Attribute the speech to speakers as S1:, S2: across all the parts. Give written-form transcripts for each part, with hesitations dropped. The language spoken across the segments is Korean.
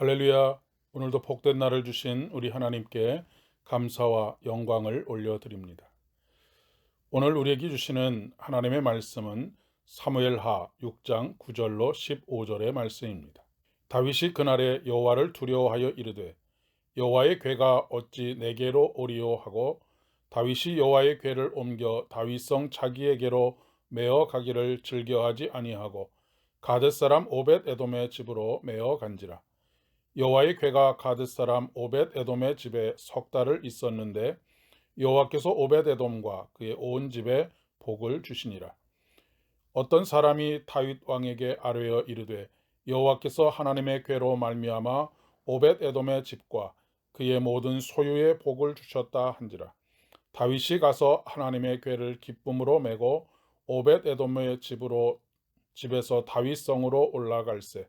S1: 할렐루야. 오늘도 복된 날을 주신 우리 하나님께 감사와 영광을 올려드립니다. 오늘 우리에게 주시는 하나님의 말씀은 사무엘하 6장 9절로 15절의 말씀입니다. 다윗이 그날에 여호와를 두려워하여 이르되 여호와의 궤가 어찌 내게로 오리요 하고 다윗이 여호와의 궤를 옮겨 다윗성 자기에게로 메어 가기를 즐겨하지 아니하고 가드 사람 오벳 에돔의 집으로 메어 간지라. 여호와의 궤가 가드 사람 오벳 에돔의 집에 석 달을 있었는데 여호와께서 오벳 에돔과 그의 온 집에 복을 주시니라. 어떤 사람이 다윗 왕에게 아뢰어 이르되 여호와께서 하나님의 궤로 말미암아 오벳 에돔의 집과 그의 모든 소유에 복을 주셨다 한지라. 다윗이 가서 하나님의 궤를 기쁨으로 메고 오벳 에돔의 집에서 다윗성으로 올라갈새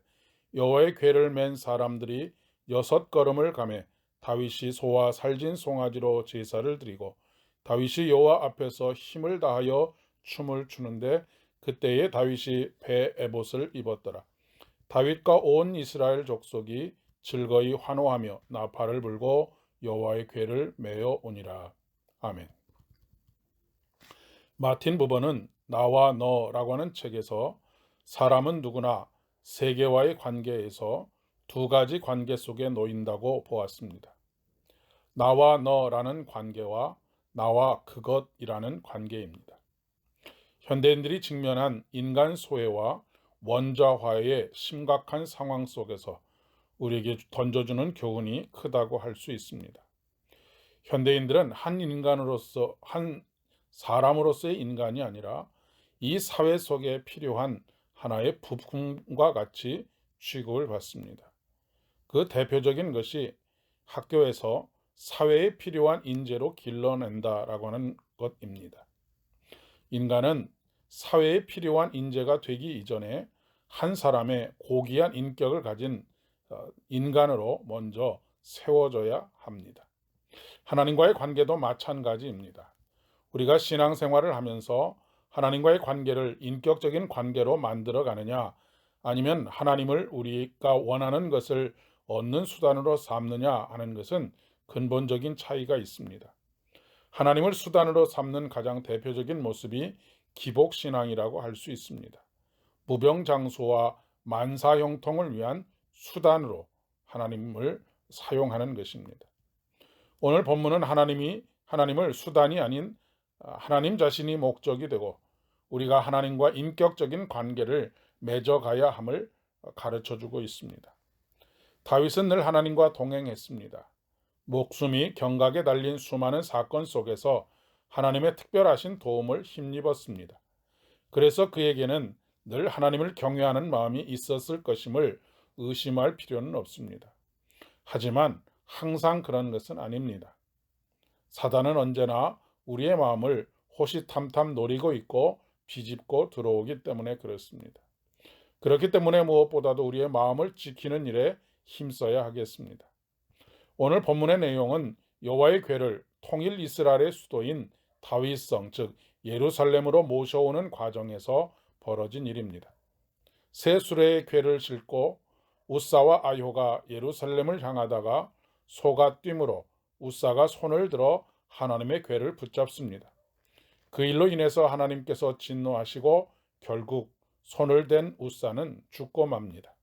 S1: 여호와의 궤를 맨 사람들이 6걸음을 가매 다윗이 소와 살진 송아지로 제사를 드리고 다윗이 여호와 앞에서 힘을 다하여 춤을 추는데 그때에 다윗이 배 에봇을 입었더라. 다윗과 온 이스라엘 족속이 즐거이 환호하며 나팔을 불고 여호와의 궤를 메어 오니라. 아멘. 마틴 부버는 나와 너라고 하는 책에서 사람은 누구나 세계와의 관계에서 두 가지 관계 속에 놓인다고 보았습니다. 나와 너라는 관계와 나와 그것이라는 관계입니다. 현대인들이 직면한 인간 소외와 원자화의 심각한 상황 속에서 우리에게 던져주는 교훈이 크다고 할 수 있습니다. 현대인들은 한 사람으로서의 인간이 아니라 이 사회 속에 필요한 하나의 부품과 같이 취급을 받습니다. 그 대표적인 것이 학교에서 사회에 필요한 인재로 길러낸다라고 하는 것입니다. 인간은 사회에 필요한 인재가 되기 이전에 한 사람의 고귀한 인격을 가진 인간으로 먼저 세워져야 합니다. 하나님과의 관계도 마찬가지입니다. 우리가 신앙생활을 하면서 하나님과의 관계를 인격적인 관계로 만들어 가느냐 아니면 하나님을 우리가 원하는 것을 얻는 수단으로 삼느냐 하는 것은 근본적인 차이가 있습니다. 하나님을 수단으로 삼는 가장 대표적인 모습이 기복신앙이라고 할 수 있습니다. 무병장수와 만사형통을 위한 수단으로 하나님을 사용하는 것입니다. 오늘 본문은 하나님을 수단이 아닌 하나님 자신이 목적이 되고 우리가 하나님과 인격적인 관계를 맺어가야 함을 가르쳐주고 있습니다. 다윗은 늘 하나님과 동행했습니다. 목숨이 경각에 달린 수많은 사건 속에서 하나님의 특별하신 도움을 힘입었습니다. 그래서 그에게는 늘 하나님을 경외하는 마음이 있었을 것임을 의심할 필요는 없습니다. 하지만 항상 그런 것은 아닙니다. 사단은 언제나 우리의 마음을 호시탐탐 노리고 있고 비집고 들어오기 때문에 그렇습니다. 그렇기 때문에 무엇보다도 우리의 마음을 지키는 일에 힘써야 하겠습니다. 오늘 본문의 내용은 여호와의 궤를 통일 이스라엘의 수도인 다윗성 즉 예루살렘으로 모셔오는 과정에서 벌어진 일입니다. 새 수레의 궤를 싣고 우사와 아효가 예루살렘을 향하다가 소가 뛰므로 우사가 손을 들어 하나님의 궤를 붙잡습니다. 그 일로 인해서 하나님께서 진노하시고 결국 손을 댄 우사는 죽고 맙니다.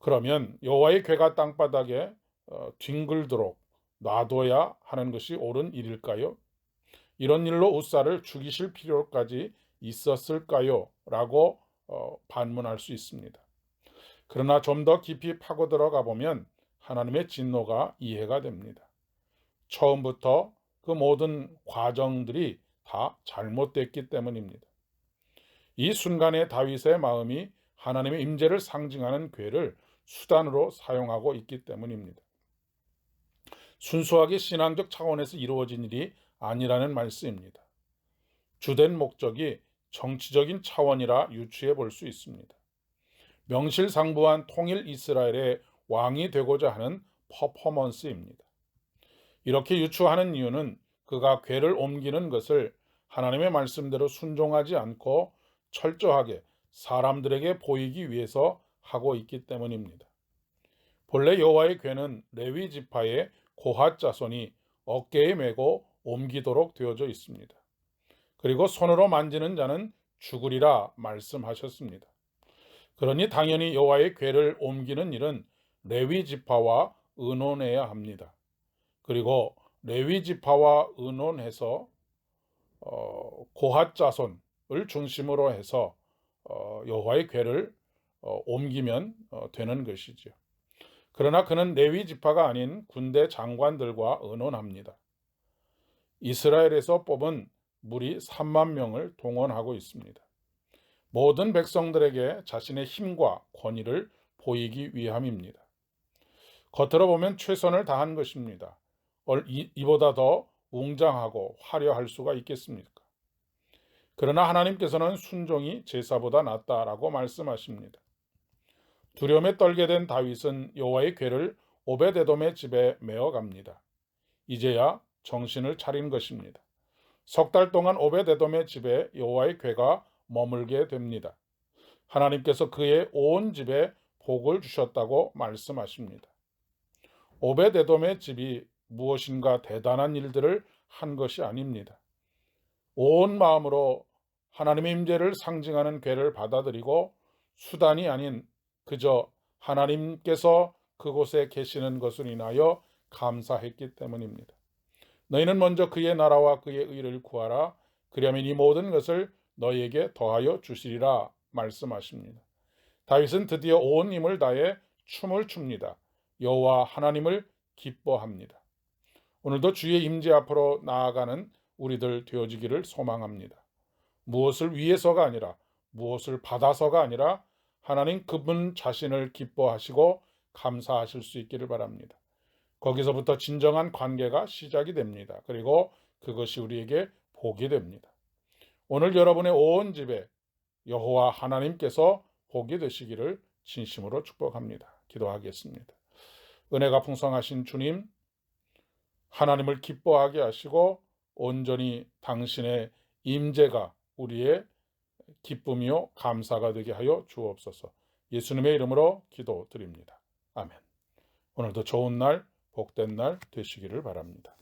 S1: 그러면 여호와의 궤가 땅바닥에 뒹굴도록 놔둬야 하는 것이 옳은 일일까요? 이런 일로 우사를 죽이실 필요까지 있었을까요? 라고 반문할 수 있습니다. 그러나 좀 더 깊이 파고 들어가 보면 하나님의 진노가 이해가 됩니다. 처음부터 그 모든 과정들이 다 잘못됐기 때문입니다. 이 순간에 다윗의 마음이 하나님의 임재를 상징하는 궤를 수단으로 사용하고 있기 때문입니다. 순수하게 신앙적 차원에서 이루어진 일이 아니라는 말씀입니다. 주된 목적이 정치적인 차원이라 유추해 볼 수 있습니다. 명실상부한 통일 이스라엘의 왕이 되고자 하는 퍼포먼스입니다. 이렇게 유추하는 이유는 그가 궤를 옮기는 것을 하나님의 말씀대로 순종하지 않고 철저하게 사람들에게 보이기 위해서 하고 있기 때문입니다. 본래 여호와의 궤는 레위 지파의 고핫 자손이 어깨에 메고 옮기도록 되어져 있습니다. 그리고 손으로 만지는 자는 죽으리라 말씀하셨습니다. 그러니 당연히 여호와의 궤를 옮기는 일은 레위 지파와 의논해야 합니다. 그리고 레위 지파와 의논해서 고핫 자손을 중심으로 해서 여호와의 궤를 옮기면 되는 것이죠. 그러나 그는 레위 지파가 아닌 군대 장관들과 의논합니다. 이스라엘에서 뽑은 무리 3만 명을 동원하고 있습니다. 모든 백성들에게 자신의 힘과 권위를 보이기 위함입니다. 겉으로 보면 최선을 다한 것입니다. 이보다 더 웅장하고 화려할 수가 있겠습니까? 그러나 하나님께서는 순종이 제사보다 낫다라고 말씀하십니다. 두려움에 떨게 된 다윗은 여호와의 궤를 오베데돔의 집에 메어갑니다. 이제야 정신을 차린 것입니다. 석 달 동안 오베데돔의 집에 여호와의 궤가 머물게 됩니다. 하나님께서 그의 온 집에 복을 주셨다고 말씀하십니다. 오베데돔의 집이 무엇인가 대단한 일들을 한 것이 아닙니다. 온 마음으로 하나님의 임재를 상징하는 궤를 받아들이고 수단이 아닌 그저 하나님께서 그곳에 계시는 것을 인하여 감사했기 때문입니다. 너희는 먼저 그의 나라와 그의 의를 구하라. 그리하면 이 모든 것을 너희에게 더하여 주시리라 말씀하십니다. 다윗은 드디어 온 힘을 다해 춤을 춥니다. 여호와 하나님을 기뻐합니다. 오늘도 주의 임재 앞으로 나아가는 우리들 되어지기를 소망합니다. 무엇을 위해서가 아니라 무엇을 받아서가 아니라 하나님 그분 자신을 기뻐하시고 감사하실 수 있기를 바랍니다. 거기서부터 진정한 관계가 시작이 됩니다. 그리고 그것이 우리에게 복이 됩니다. 오늘 여러분의 온 집에 여호와 하나님께서 복이 되시기를 진심으로 축복합니다. 기도하겠습니다. 은혜가 풍성하신 주님, 하나님을 기뻐하게 하시고 온전히 당신의 임재가 우리의 기쁨이요 감사가 되게 하여 주옵소서. 예수님의 이름으로 기도드립니다. 아멘. 오늘도 좋은 날, 복된 날 되시기를 바랍니다.